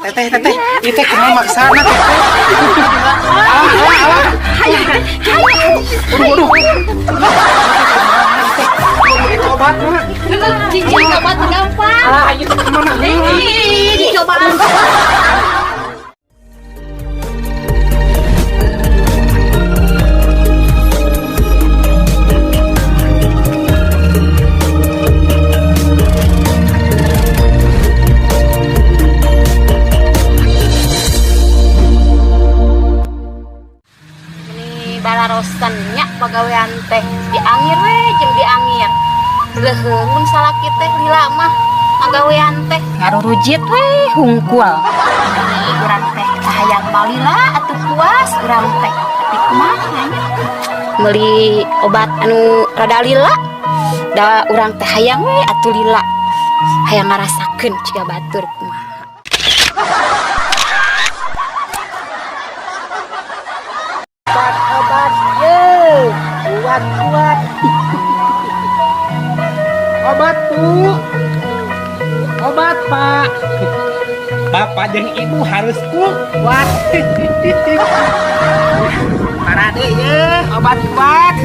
Teteh, itu kumaha maksana teteh. Waduh. Obat mah. Cincin obat gampang. Ayo kemana? Coba. Balarosannya pagawean teh di angir we jeung di angir leuheung mun salaki teh lila mah pagawean teh ngarurujit we hungkul urang teh hayang malila atuh puas urang teh tapi kumaha nya meuli obat anu rada lila da urang teh hayang we atuh lila hayang ngarasakeun ciga batur kumaha. Obat kuat. Obat Bu. Obat Pak. Bapak jeung Ibu harus kuat. Parade ye, obat kuat.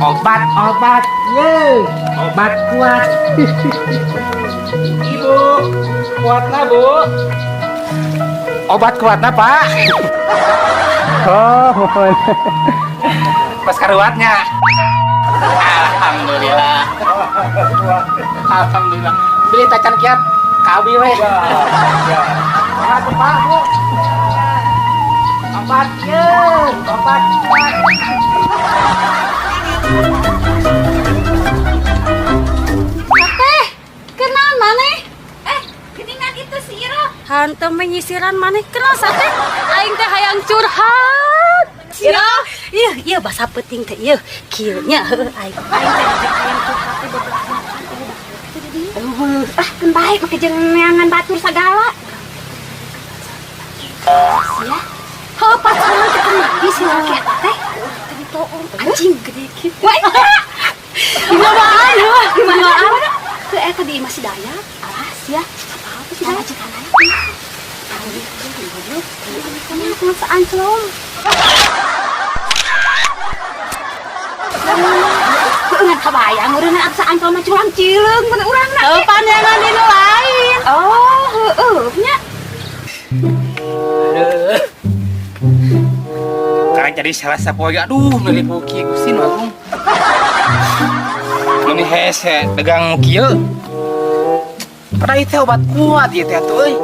Obat ye, obat kuat. Ibu, kuatlah Bu. Obat kuatna Pak. Oh, pas karuatnya. Alhamdulillah. Beli tacan kiat kawi we. Obat Pak Bu. Obat ye, obat kuat. Teh, kenal maneh? Geuningan itu si Ira. Hantu menyisiran maneh kenal teh? Aing teh hayang curhat. Ira, iya bahasa penting teh ieu. Kieu nya heuh aing teh hayang curhat teh beberapa kan baik make jeung neangan batur sagala. Sia. Heuh pacaran teh mati si laki eta teh. Anjing gede kitu. Gimana? Teu eta di Mas Daya. Alas ya. Apa sih Daya cikan aya? Kamu seanclong. Ngan kabayang urangna asa anclong mah culang cileung mun urangna. Heuh pandangan dinu lain. Oh, heueuh nya. Karang jadi salah sapoe aduh nelipu kieu Gusti nu Agung. Mun hese dagang kieu. Padahal itu obat kuat ieu teh atuh euy.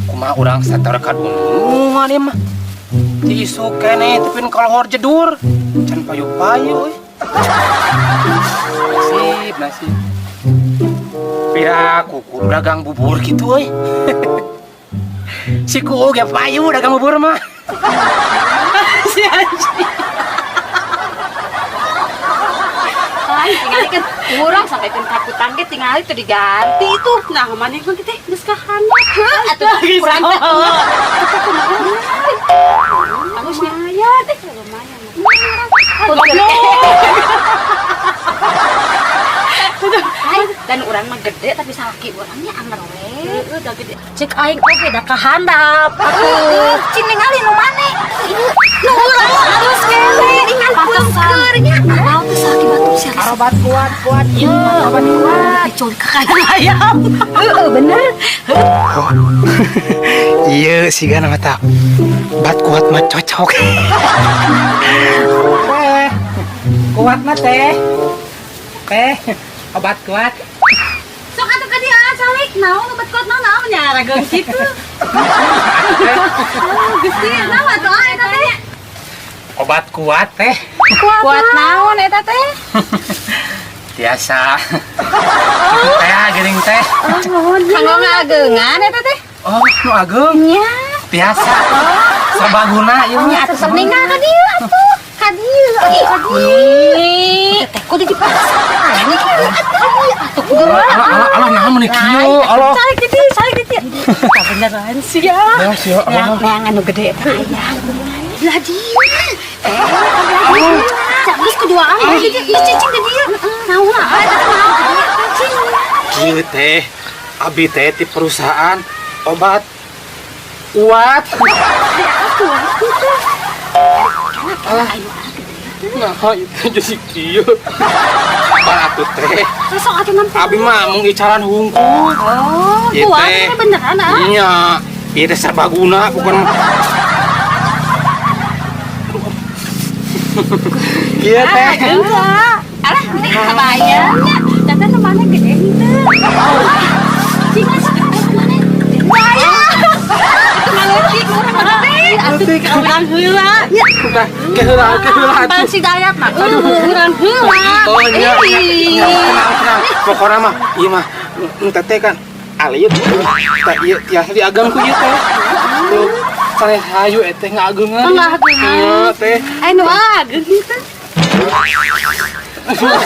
Kumaha urang satara kadunung mah mah. Di isu kene tapi kolhor jedur. Can payu-payu euy. Nasib. Pira kuku dagang bubur gitu euy. Si kuku ge payu dagang bubur mah. Si anjing. Tinggal kan kurang sampai kan kakutan ge tinggal itu diganti itu. Nah, maneh mah teh geus kahandap. Atuh kurang teh. Bagus lumayan teh, lumayan. Dan urang mah gede tapi salaki urangnya anger we. Udah gede. Cek aing oge da kahandap. Atuh, cing ningali nu maneh. Nu urang harus kene ingat pungker nya. Naon teh salaki batur sia. Obat kuat ieu, obat kuat. Diculik ka kayang ayam. Heeh, bener. Iya siga nama tak. Obat kuat mah cocok. Teh. Kuat mah teh. Obat kuat. Sok atuh ka dieu calik naon obat kuat naon nya rageung kitu. Gusti naon atuh eta teh? Obat kuat teh. Kuat naon eta teh? Biasa. Teh geuning teh. Kanggo ngageungan eta teh? Oh, nu ageung. Nya. Biasa. Sabaguna ieu nya Atuh sok ninggal ka dieu atuh. Ka dieu. Teh kudu dipaksa. Ini atuh kudu. Allah naon mun kieu? Allah. Calik di dieu. Beneran sih ya. Ya, Yang anu gede teh aya. Lah dieu. Terus keduaan di dieu. Ih cicing di dieu. Naon eta teh naon? Ieu teh abi teh di perusahaan obat uat. Alah. Nah, itu jadi kieu. Atuh teh. Sosok atuh nampak. Abi mah mung icaran hungkul. Oh, Ieu tuan teh. ini beneran ah. Iya, ieu teh serbaguna bukan. Iya teh. Enggak. Alah, ini kebayangnya. Datang kemana gede gitu. Cina mana? Waya. Ngaletik urang gede. Atuh urang heula. Udah, keheula. Pan si Dayat mah. Urang heula. Oh iya. Tenang. Pokoknya mah, iya mah, teh kan alieu teh ieu tiasa diageng ku ieu teh. Tuh, sare hayu teh ngageungan. Ngageungan. Iya teh. Anu ageng gitu. Aduh.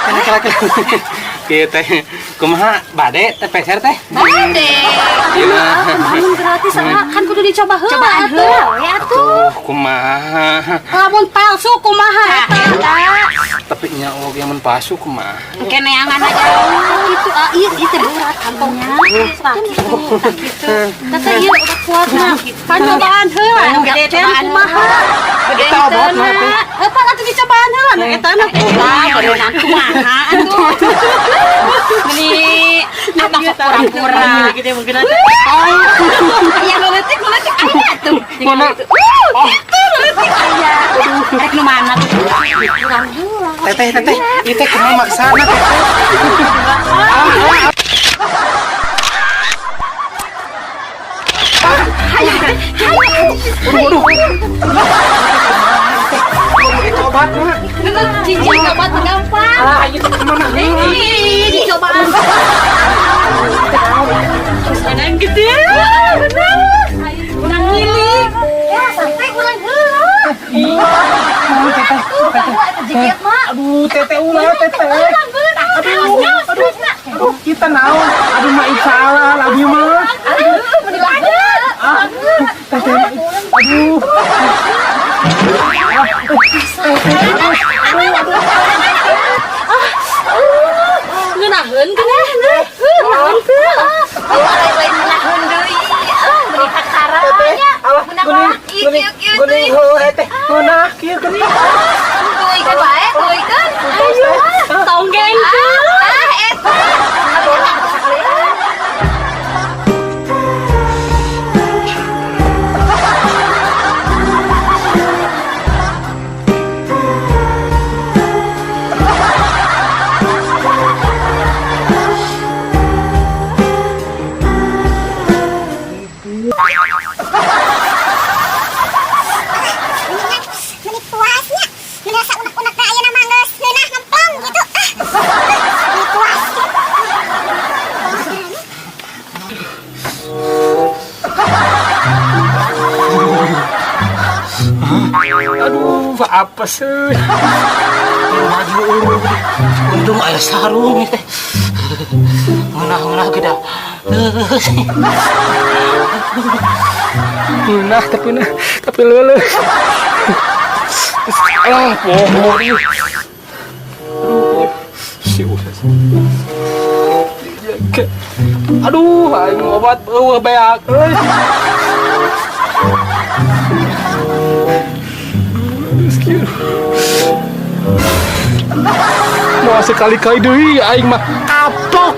Kena. Kieu teh kumaha bade teh peser teh? Bade. Iya. Lamun gratis kan kudu dicoba heula. Cobaan heula ya tuh. Kumaha? Lamun palsu kumaha eta? Tapi nya oge mun palsu kumaha? Keneangan aja gitu. Ieu teh berat kantongnya. Gitu. Teh ieu udah kuat mah. Kan cobaan heula. Gede cobaan kumaha? Gede teuna. Apa atuh dicobaan heula na eta na. Berenang kumaha atuh. Ini masuk pura-pura. Gede mungkin ada. Oh, aya leutik aya tuh. Mana? Itu leutik aya. Rek nu mana tuh? Kurang heula. Teteh, ieu teh kumaha maksana teh? Waduh. Obat mah. Cincin obat gampang. Alah, ieu teh kemana? Dicobaan. Yang gede. Bener. Urang ngiling. Ya, sampai urang heula. Aduh, teteh ulah teteh. Aduh, kita naon? Aduh, mah salah lagi mah. Teteh, aduh. Ngeunaheun keneh. Naon teh? Lain ngeunaheun deui. Beri hakaranya. Menang laki kieu-kieu teh. Teh, mana kieu geuning? Tuh ikan bae, tuh ikan. Ayo, tonggeng tuh. Eta. Aduh, apa sih? Untung aya sarung teh. Ngeunah geda. Ngeunah tapi leuleuh. Ah, poho ieu. Aduh, aing obat eueuh beak euy. Mau sekali-kali deui aing mah kapok.